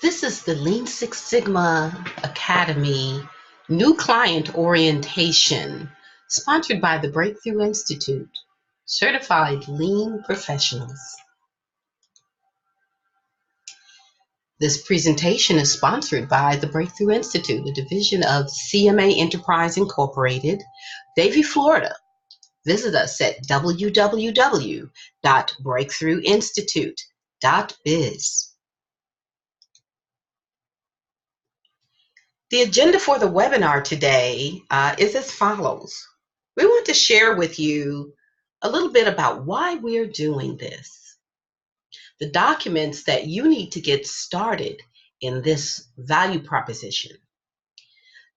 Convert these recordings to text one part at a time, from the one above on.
This is the Lean Six Sigma Academy New Client Orientation, sponsored by the Breakthrough Institute, certified lean professionals. This presentation is sponsored by the Breakthrough Institute, a division of CMA Enterprise Incorporated, Davie, Florida. Visit us at www.breakthroughinstitute.biz. The agenda for the webinar today is as follows. We want to share with you a little bit about why we're doing this, the documents that you need to get started in this value proposition,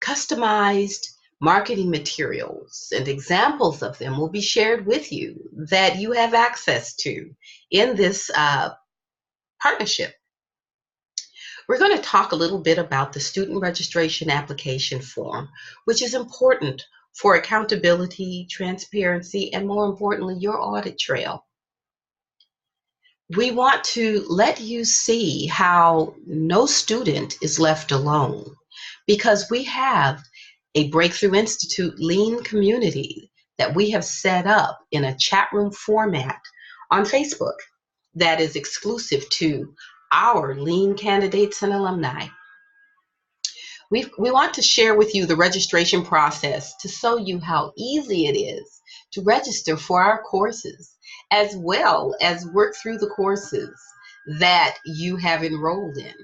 customized marketing materials and examples of them will be shared with you that you have access to in this partnership. We're going to talk a little bit about the student registration application form, which is important for accountability, transparency, and more importantly, your audit trail. We want to let you see how no student is left alone because we have a Breakthrough Institute Lean community that we have set up in a chat room format on Facebook that is exclusive to our Lean candidates and alumni. We want to share with you the registration process to show you how easy it is to register for our courses, as well as work through the courses that you have enrolled in.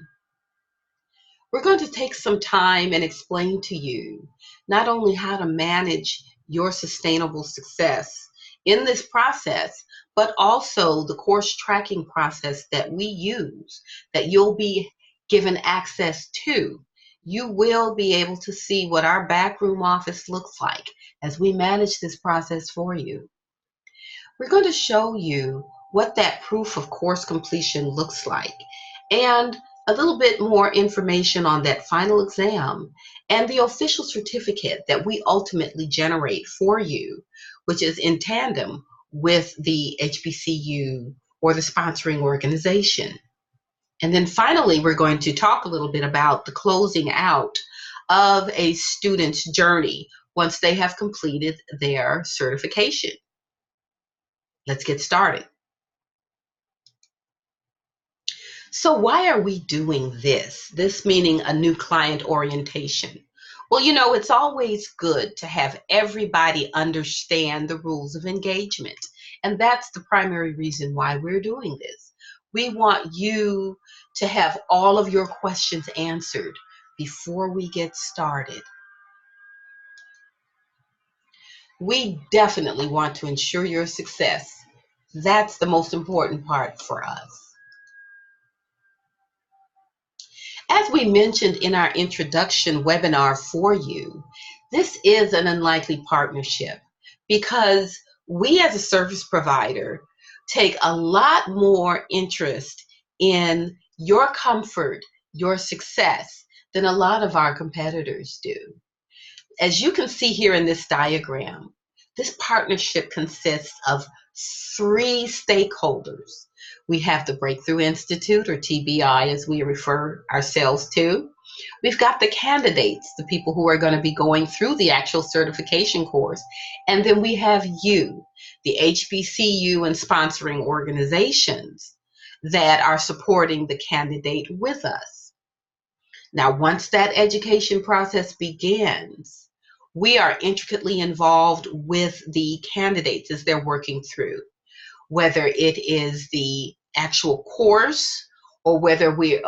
We're going to take some time and explain to you not only how to manage your sustainable success in this process, but also the course tracking process that we use that you'll be given access to. You will be able to see what our backroom office looks like as we manage this process for you. We're going to show you what that proof of course completion looks like and a little bit more information on that final exam and the official certificate that we ultimately generate for you, which is in tandem with the HBCU or the sponsoring organization. And then finally, we're going to talk a little bit about the closing out of a student's journey once they have completed their certification. Let's get started. So why are we doing this? This meaning a new client orientation. Well, you know, it's always good to have everybody understand the rules of engagement. And that's the primary reason why we're doing this. We want you to have all of your questions answered before we get started. We definitely want to ensure your success. That's the most important part for us. As we mentioned in our introduction webinar for you, this is an unlikely partnership because we as a service provider take a lot more interest in your comfort, your success than a lot of our competitors do. As you can see here in this diagram, this partnership consists of 3 stakeholders. We have the Breakthrough Institute, or TBI as we refer ourselves to. We've got the candidates, the people who are going to be going through the actual certification course. And then we have you, the HBCU and sponsoring organizations that are supporting the candidate with us. Now, once that education process begins, we are intricately involved with the candidates as they're working through, whether it is the actual course or whether we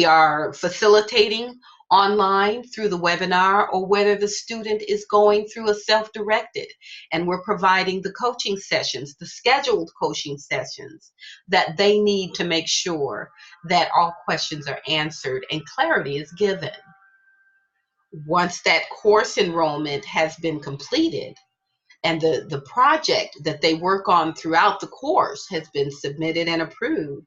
are facilitating online through the webinar, or whether the student is going through a self-directed and we're providing the coaching sessions, the scheduled coaching sessions that they need to make sure that all questions are answered and clarity is given. Once that course enrollment has been completed and the project that they work on throughout the course has been submitted and approved,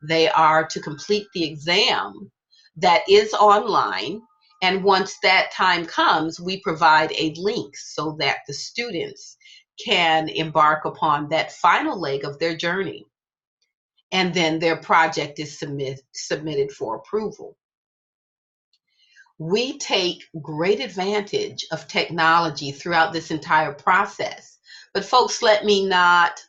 they are to complete the exam that is online. And once that time comes, we provide a link so that the students can embark upon that final leg of their journey. and then their project is submitted for approval. We take great advantage of technology throughout this entire process. But folks, let me not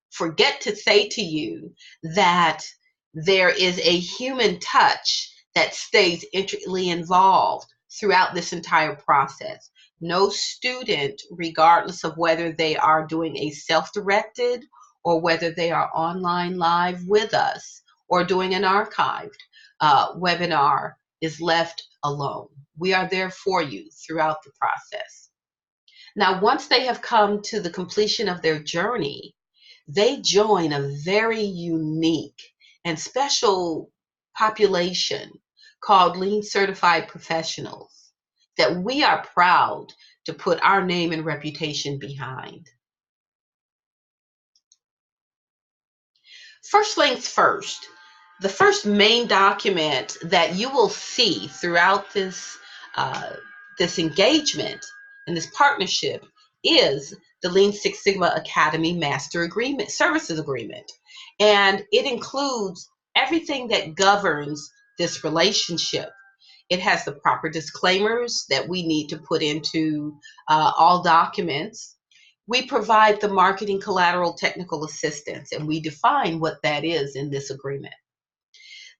forget to say to you that there is a human touch that stays intricately involved throughout this entire process. No student, regardless of whether they are doing a self-directed or whether they are online live with us or doing an archived webinar, is left alone. We are there for you throughout the process. Now, once they have come to the completion of their journey, they join a very unique and special population called Lean Certified Professionals that we are proud to put our name and reputation behind. First things first, the first main document that you will see throughout this engagement and this partnership is the Lean Six Sigma Academy Master Agreement, Services Agreement. And it includes everything that governs this relationship. It has the proper disclaimers that we need to put into all documents. We provide the marketing collateral technical assistance, and we define what that is in this agreement.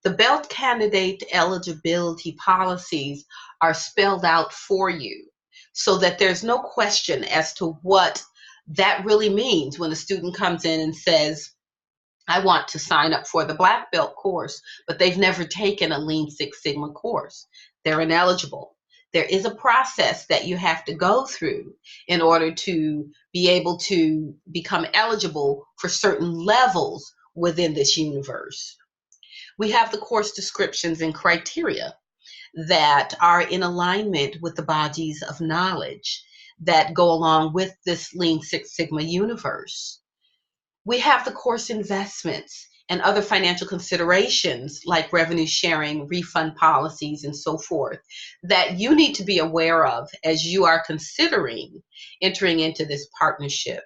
The BELT candidate eligibility policies are spelled out for you so that there's no question as to what that really means when a student comes in and says, I want to sign up for the Black Belt course, but they've never taken a Lean Six Sigma course. They're ineligible. There is a process that you have to go through in order to be able to become eligible for certain levels within this universe. We have the course descriptions and criteria that are in alignment with the bodies of knowledge that go along with this Lean Six Sigma universe. We have the course investments and other financial considerations like revenue sharing, refund policies, and so forth that you need to be aware of as you are considering entering into this partnership.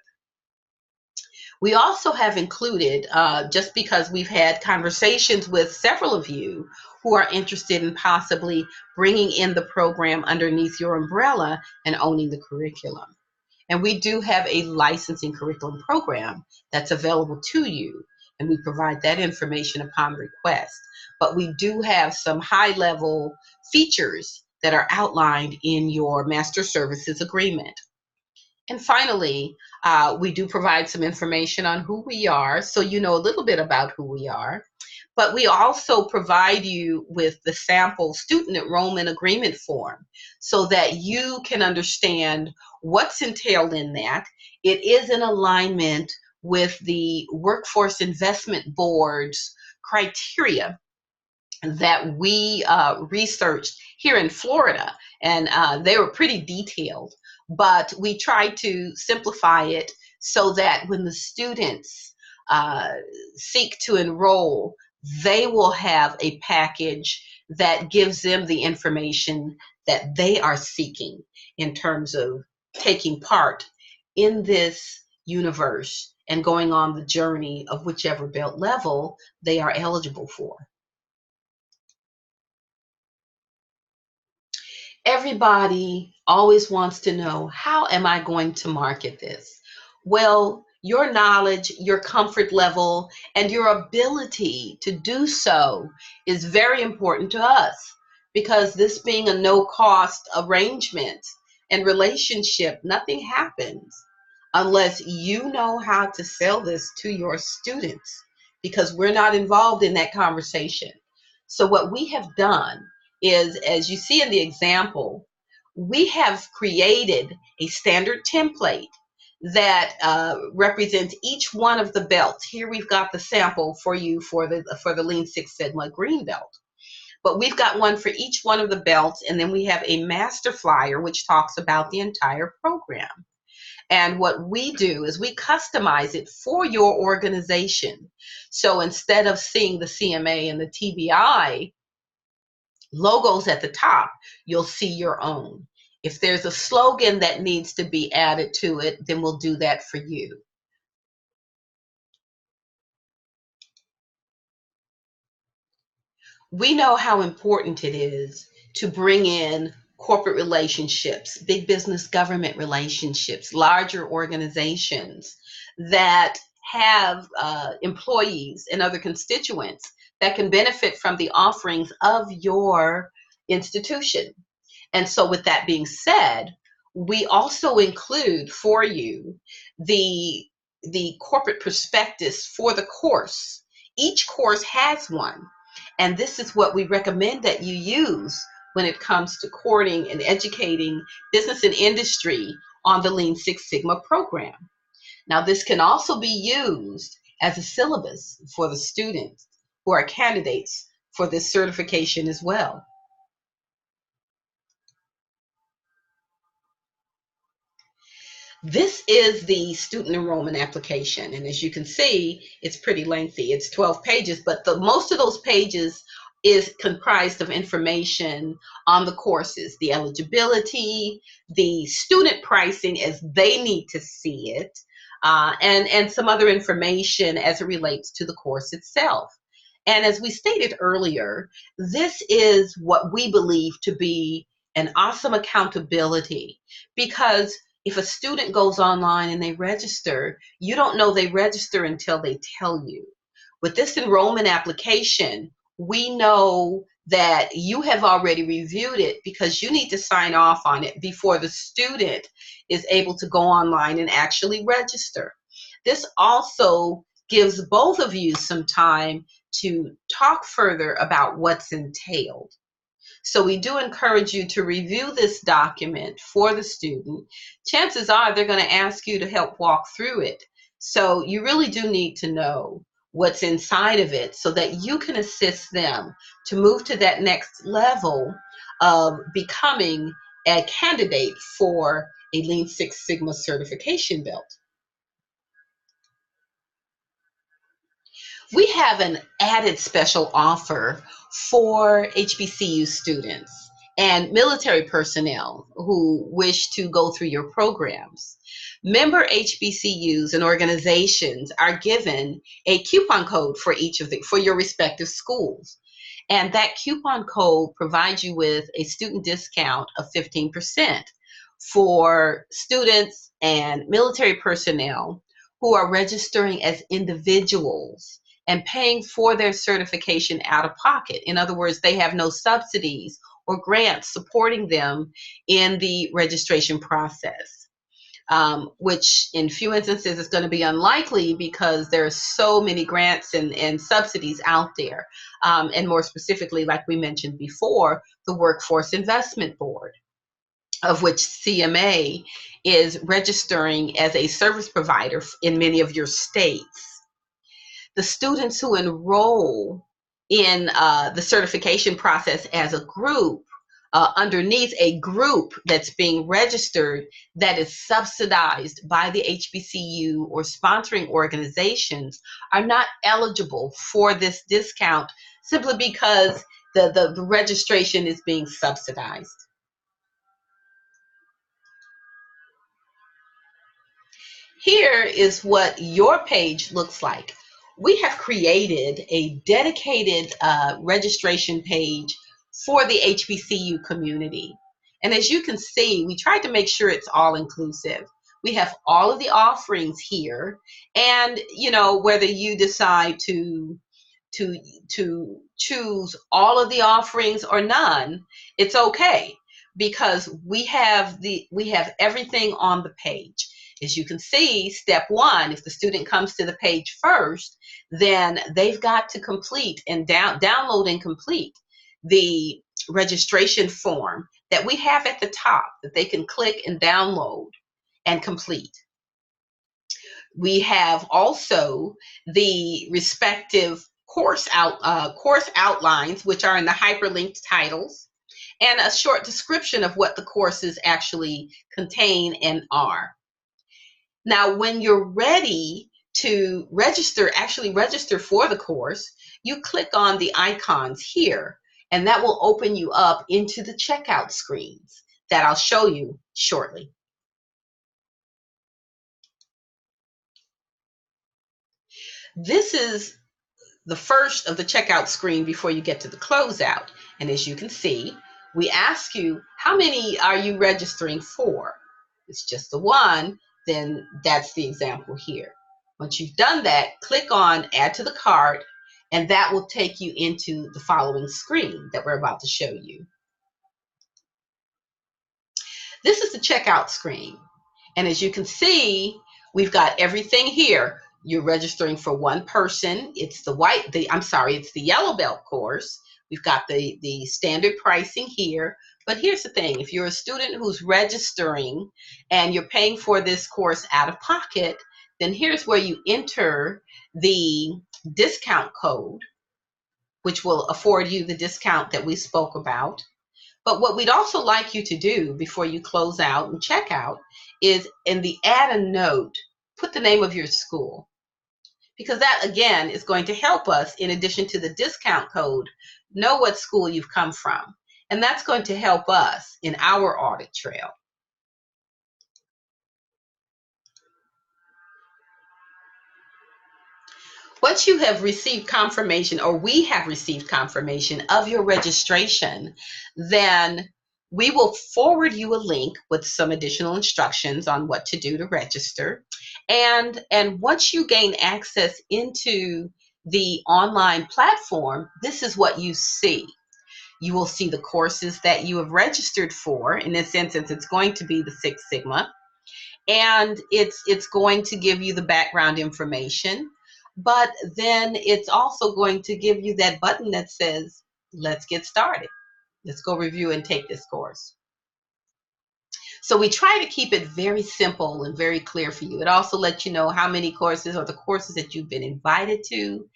We also have included, just because we've had conversations with several of you who are interested in possibly bringing in the program underneath your umbrella and owning the curriculum. And we do have a licensing curriculum program that's available to you, and we provide that information upon request. But we do have some high-level features that are outlined in your master services agreement. And finally, we do provide some information on who we are, so you know a little bit about who we are. But we also provide you with the sample student enrollment agreement form so that you can understand what's entailed in that. It is in alignment with the Workforce Investment Board's criteria that we researched here in Florida, and they were pretty detailed, but we tried to simplify it so that when the students seek to enroll, they will have a package that gives them the information that they are seeking in terms of taking part in this universe and going on the journey of whichever belt level they are eligible for. Everybody always wants to know, how am I going to market this? Well, your knowledge, your comfort level, and your ability to do so is very important to us, because this being a no-cost arrangement and relationship, nothing happens unless you know how to sell this to your students, because we're not involved in that conversation. So what we have done is, as you see in the example, we have created a standard template that represents each one of the belts. Here we've got the sample for you for the Lean Six Sigma green belt. But we've got one for each one of the belts, and then we have a master flyer which talks about the entire program. And what we do is we customize it for your organization. So instead of seeing the CMA and the TBI logos at the top, you'll see your own. If there's a slogan that needs to be added to it, then we'll do that for you. We know how important it is to bring in corporate relationships, big business government relationships, larger organizations that have employees and other constituents that can benefit from the offerings of your institution. And so, with that being said, we also include for you the corporate prospectus for the course. Each course has one, and this is what we recommend that you use when it comes to courting and educating business and industry on the Lean Six Sigma program. Now, this can also be used as a syllabus for the students who are candidates for this certification as well. This is the student enrollment application, and as you can see, it's pretty lengthy. It's 12 pages, but the most of those pages is comprised of information on the courses, the eligibility, the student pricing as they need to see it, and some other information as it relates to the course itself. And as we stated earlier, this is what we believe to be an awesome accountability, because if a student goes online and they register, you don't know they register until they tell you. With this enrollment application, we know that you have already reviewed it because you need to sign off on it before the student is able to go online and actually register. This also gives both of you some time to talk further about what's entailed. So we do encourage you to review this document for the student. Chances are they're going to ask you to help walk through it. So you really do need to know what's inside of it so that you can assist them to move to that next level of becoming a candidate for a Lean Six Sigma certification belt. We have an added special offer for HBCU students and military personnel who wish to go through your programs. Member HBCUs and organizations are given a coupon code for for your respective schools. And that coupon code provides you with a student discount of 15% for students and military personnel who are registering as individuals and paying for their certification out of pocket. In other words, they have no subsidies or grants supporting them in the registration process, which in few instances is going to be unlikely because there are so many grants and subsidies out there. And more specifically, like we mentioned before, the Workforce Investment Board, of which CMA is registering as a service provider in many of your states. The students who enroll in the certification process as a group underneath a group that's being registered that is subsidized by the HBCU or sponsoring organizations are not eligible for this discount simply because the registration is being subsidized. Here is what your page looks like. We have created a dedicated registration page for the HBCU community. And as you can see, we tried to make sure it's all inclusive. We have all of the offerings here. And, whether you decide to choose all of the offerings or none, it's okay because we have everything on the page. As you can see, step one, if the student comes to the page first, then they've got to complete and download and complete the registration form that we have at the top that they can click and download and complete. We have also the respective course outlines, which are in the hyperlinked titles, and a short description of what the courses actually contain and are. Now, when you're ready to actually register for the course, you click on the icons here, and that will open you up into the checkout screens that I'll show you shortly. This is the first of the checkout screen before you get to the closeout. And as you can see, we ask you, how many are you registering for? If it's just the one, then that's the example here. Once you've done that, click on Add to the Cart, and that will take you into the following screen that we're about to show you. This is the checkout screen. And as you can see, we've got everything here. You're registering for one person. It's it's the yellow belt course. We've got the standard pricing here. But here's the thing. If you're a student who's registering and you're paying for this course out of pocket, then here's where you enter the discount code, which will afford you the discount that we spoke about. But what we'd also like you to do before you close out and check out is in the add a note, put the name of your school. Because that, again, is going to help us, in addition to the discount code, know what school you've come from. And that's going to help us in our audit trail. Once you have received confirmation, or we have received confirmation of your registration, then we will forward you a link with some additional instructions on what to do to register. And once you gain access into the online platform, this is what you see. You will see the courses that you have registered for. In this instance, it's going to be the Six Sigma. And it's going to give you the background information, but then it's also going to give you that button that says, let's get started. Let's go review and take this course. So we try to keep it very simple and very clear for you. It also lets you know how many courses, or the courses that you've been invited to,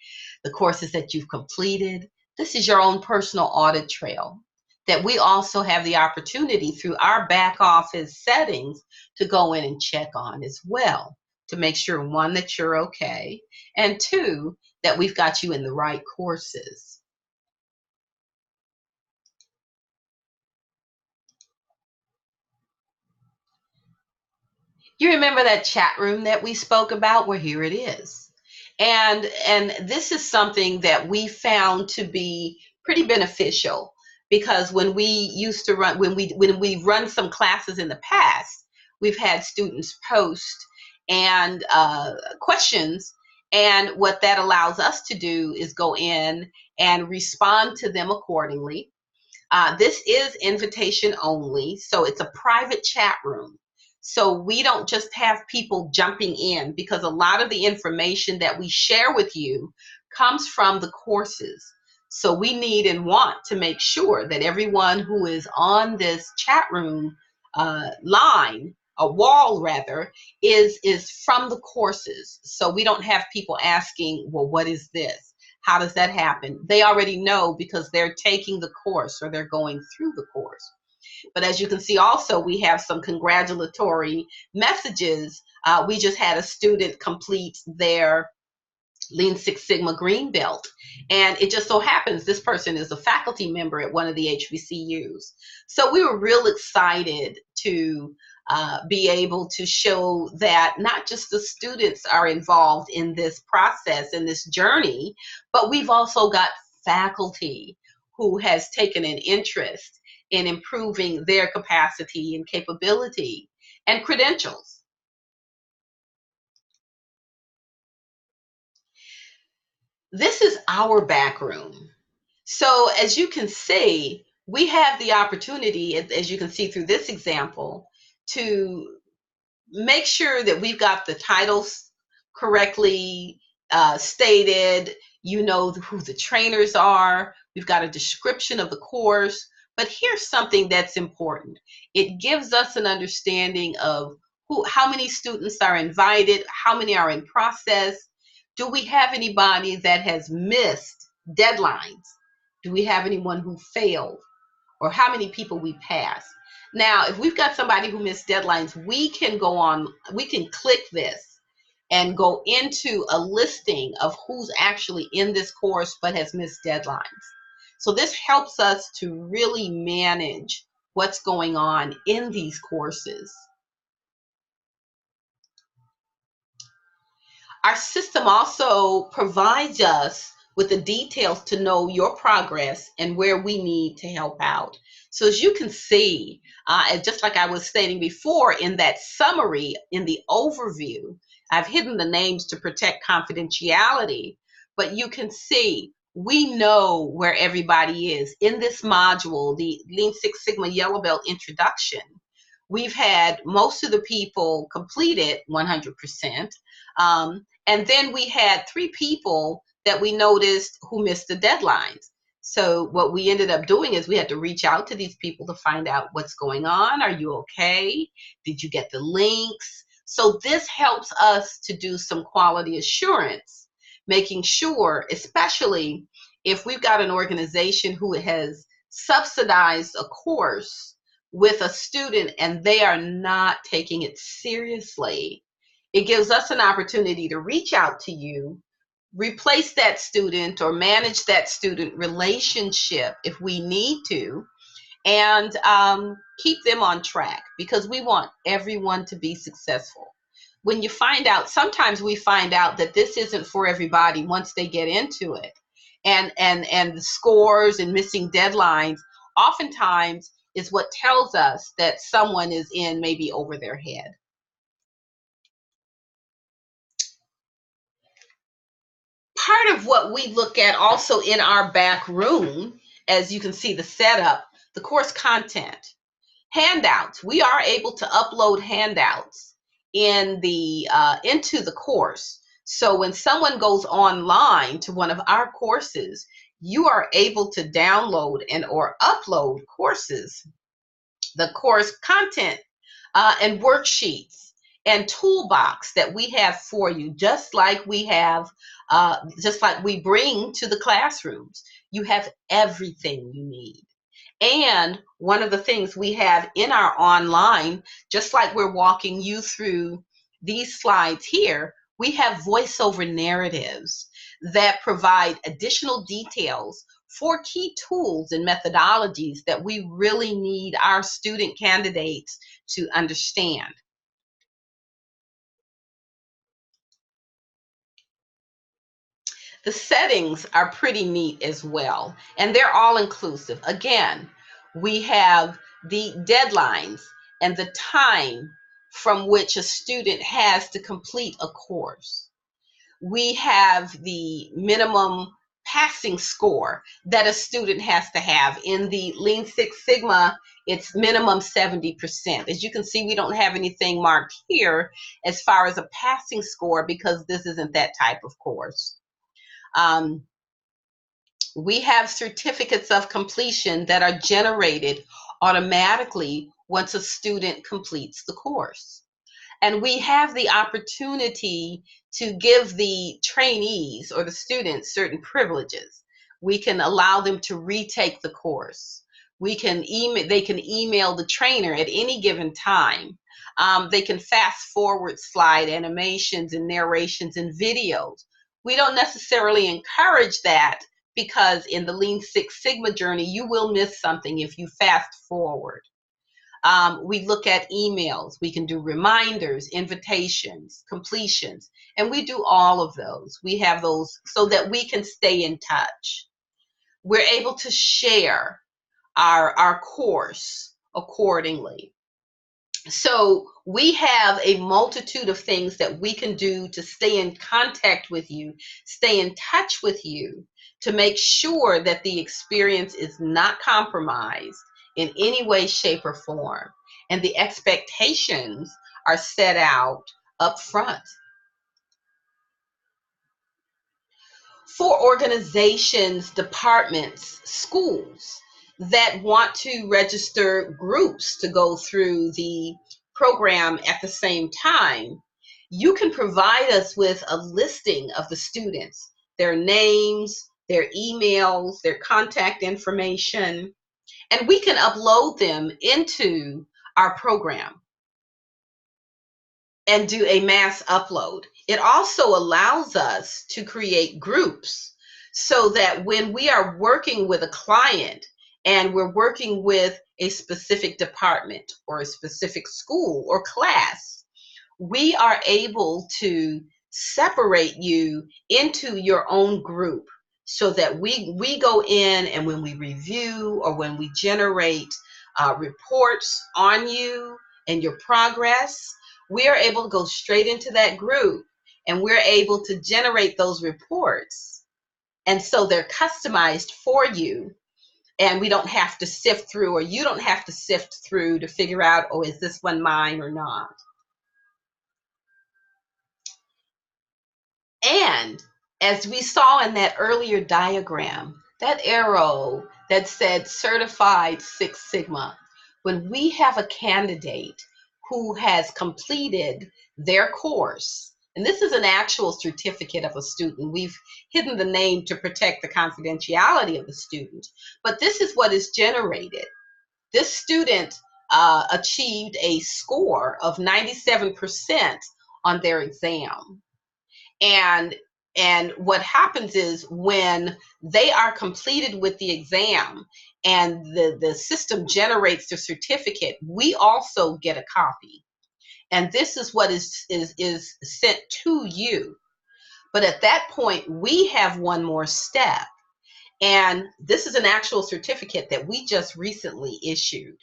the courses that you've completed. This is your own personal audit trail that we also have the opportunity through our back office settings to go in and check on as well, to make sure, one, that you're okay, and two, that we've got you in the right courses. You remember that chat room that we spoke about? Well, here it is. And this is something that we found to be pretty beneficial, because when we used to run, when we run some classes in the past, we've had students post and questions, and what that allows us to do is go in and respond to them accordingly. This is invitation only, so it's a private chat room. So we don't just have people jumping in, because a lot of the information that we share with you comes from the courses. So we need and want to make sure that everyone who is on this chat room line, a wall rather, is from the courses. So we don't have people asking, well, what is this? How does that happen? They already know, because they're taking the course or they're going through the course. But as you can see also, we have some congratulatory messages. We just had a student complete their Lean Six Sigma Green Belt. And it just so happens this person is a faculty member at one of the HBCUs. So we were real excited to be able to show that not just the students are involved in this process, in this journey, but we've also got faculty who has taken an interest in improving their capacity and capability and credentials. This is our back room. So as you can see, we have the opportunity, as you can see through this example, to make sure that we've got the titles correctly stated. You know who the trainers are. We've got a description of the course. But here's something that's important. It gives us an understanding of how many students are invited, how many are in process. Do we have anybody that has missed deadlines? Do we have anyone who failed? Or how many people we passed? Now, if we've got somebody who missed deadlines, we can click this and go into a listing of who's actually in this course but has missed deadlines. So this helps us to really manage what's going on in these courses. Our system also provides us with the details to know your progress and where we need to help out. So as you can see, and just like I was stating before in that summary, in the overview, I've hidden the names to protect confidentiality, but you can see we know where everybody is. In this module, the Lean Six Sigma Yellow Belt Introduction, we've had most of the people complete it 100%. And then we had 3 people that we noticed who missed the deadlines. So what we ended up doing is we had to reach out to these people to find out what's going on. Are you okay? Did you get the links? So this helps us to do some quality assurance, making sure, especially if we've got an organization who has subsidized a course with a student and they are not taking it seriously, it gives us an opportunity to reach out to you, replace that student or manage that student relationship if we need to, and keep them on track, because we want everyone to be successful. When you find out, sometimes we find out that this isn't for everybody once they get into it, and the scores and missing deadlines oftentimes is what tells us that someone is in maybe over their head. Part of what we look at also in our back room, as you can see the setup, the course content. Handouts. We are able to upload handouts in the into the course. So when someone goes online to one of our courses, you are able to download and or upload courses, the course content, and worksheets and toolbox that we have for you, just like we have, just like we bring to the classrooms. You have everything you need. And one of the things we have in our online, just like we're walking you through these slides here, we have voiceover narratives that provide additional details for key tools and methodologies that we really need our student candidates to understand. The settings are pretty neat as well, and they're all inclusive. Again, we have the deadlines and the time from which a student has to complete a course. We have the minimum passing score that a student has to have. In the Lean Six Sigma, it's minimum 70%. As you can see, we don't have anything marked here as far as a passing score because this isn't that type of course. We have certificates of completion that are generated automatically once a student completes the course. And we have the opportunity to give the trainees or the students certain privileges. We can allow them to retake the course. They can email the trainer at any given time. They can fast forward slide animations and narrations and videos. We don't necessarily encourage that because in the Lean Six Sigma journey, you will miss something if you fast forward. We look at emails. We can do reminders, invitations, completions, and we do all of those. We have those so that we can stay in touch. We're able to share our course accordingly. So we have a multitude of things that we can do to stay in contact with you, stay in touch with you, to make sure that the experience is not compromised in any way, shape, or form. And the expectations are set out up front. For organizations, departments, schools that want to register groups to go through the program at the same time, you can provide us with a listing of the students, their names, their emails, their contact information, and we can upload them into our program and do a mass upload. It also allows us to create groups so that when we are working with a client and we're working with a specific department or a specific school or class, we are able to separate you into your own group so that we go in, and when we review or when we generate reports on you and your progress, we are able to go straight into that group, and we're able to generate those reports. And so they're customized for you, and we don't have to sift through, or you don't have to sift through to figure out, oh, is this one mine or not? And as we saw in that earlier diagram, that arrow that said certified Six Sigma, when we have a candidate who has completed their course, and this is an actual certificate of a student. We've hidden the name to protect the confidentiality of the student, but this is what is generated. This student achieved a score of 97% on their exam. And what happens is, when they are completed with the exam and the system generates the certificate, we also get a copy. And this is what is sent to you. But at that point, we have one more step. And this is an actual certificate that we just recently issued.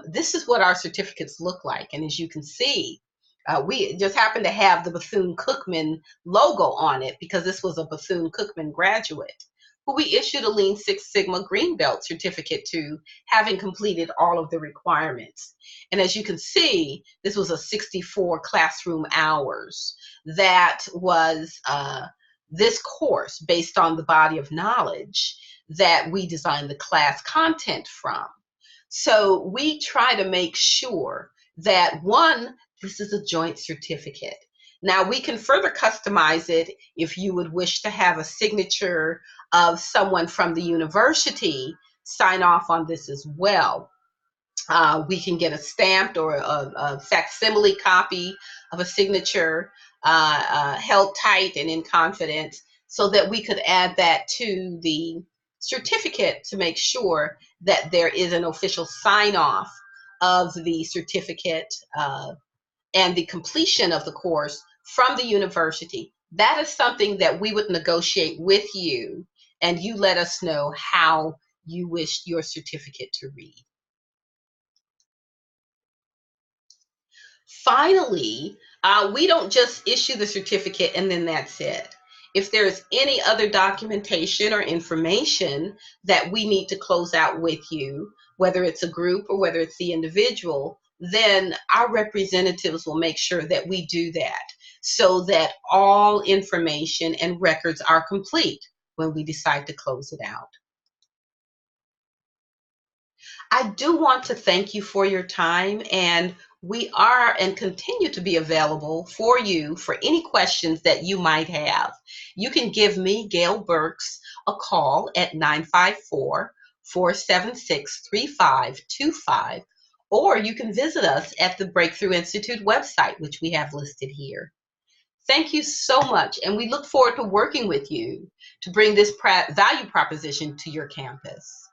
This is what our certificates look like. And as you can see, we just happen to have the Bethune-Cookman logo on it because this was a Bethune-Cookman graduate who we issued a Lean Six Sigma Green Belt certificate to, having completed all of the requirements. And as you can see, this was a 64 classroom hours. That was this course based on the body of knowledge that we designed the class content from. So we try to make sure that, one, this is a joint certificate. Now, we can further customize it if you would wish to have a signature of someone from the university sign off on this as well. We can get a stamped or a facsimile copy of a signature held tight and in confidence, so that we could add that to the certificate to make sure that there is an official sign off of the certificate and the completion of the course from the university. That is something that we would negotiate with you, and you let us know how you wish your certificate to read. Finally, we don't just issue the certificate and then that's it. If there's any other documentation or information that we need to close out with you, whether it's a group or whether it's the individual, then our representatives will make sure that we do that, so that all information and records are complete when we decide to close it out. I do want to thank you for your time, and we are and continue to be available for you for any questions that you might have. You can give me, Gail Burks, a call at 954-476-3525, or you can visit us at the Breakthrough Institute website, which we have listed here. Thank you so much, and we look forward to working with you to bring this value proposition to your campus.